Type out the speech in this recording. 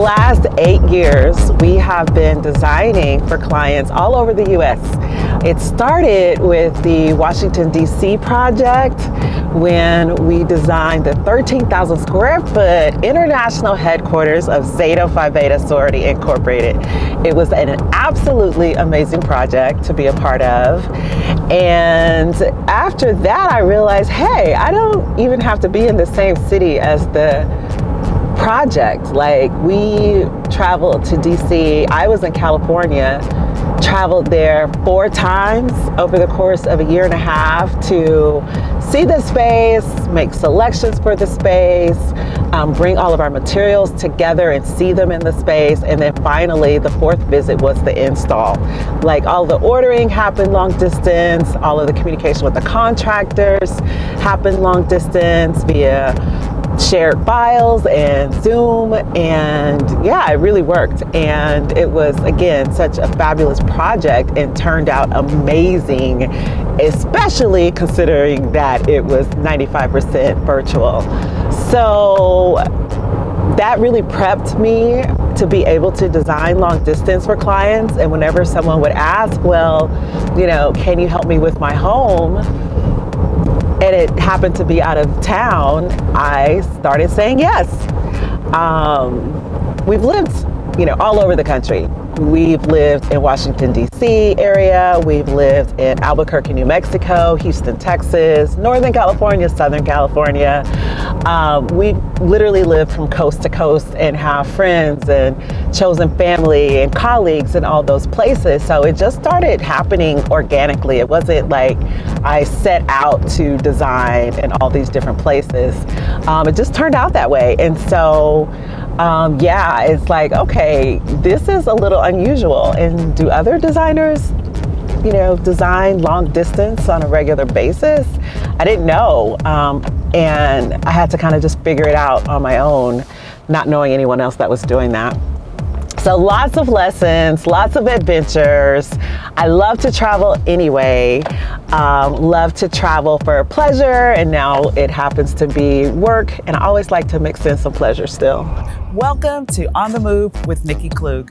last 8 years, we have been designing for clients all over the US. It started with the Washington, D.C. project when we designed the 13,000 square foot international headquarters of Zeta Phi Beta Sorority Incorporated. It was an absolutely amazing project to be a part of. And after that, I realized, hey, I don't even have to be in the same city as the project. Like, we traveled to DC. I was in California, traveled there 4 times over the course of a year and a half to see the space, make selections for the space, bring all of our materials together and see them in the space. And then finally, the 4th visit was the install. Like, all the ordering happened long distance, all of the communication with the contractors happened long distance via shared files and Zoom, and yeah, it really worked. And it was, again, such a fabulous project and turned out amazing, especially considering that it was 95% virtual. So that really prepped me to be able to design long distance for clients. And whenever someone would ask, well, you know, can you help me with my home? And it happened to be out of town, I started saying yes. We've lived, all over the country. We've lived in Washington, D.C. area. We've lived in Albuquerque, New Mexico, Houston, Texas, Northern California, Southern California. We literally lived from coast to coast and have friends and chosen family and colleagues in all those places. So it just started happening organically. It wasn't like I set out to design in all these different places. It just turned out that way. And so yeah, it's like, okay, this is a little unusual. And do other designers, design long distance on a regular basis? I didn't know. And I had to kind of just figure it out on my own, not knowing anyone else that was doing that. So lots of lessons, lots of adventures. I love to travel anyway. Love to travel for pleasure, and now it happens to be work, and I always like to mix in some pleasure still. Welcome to On the Move with Nikki Klugh.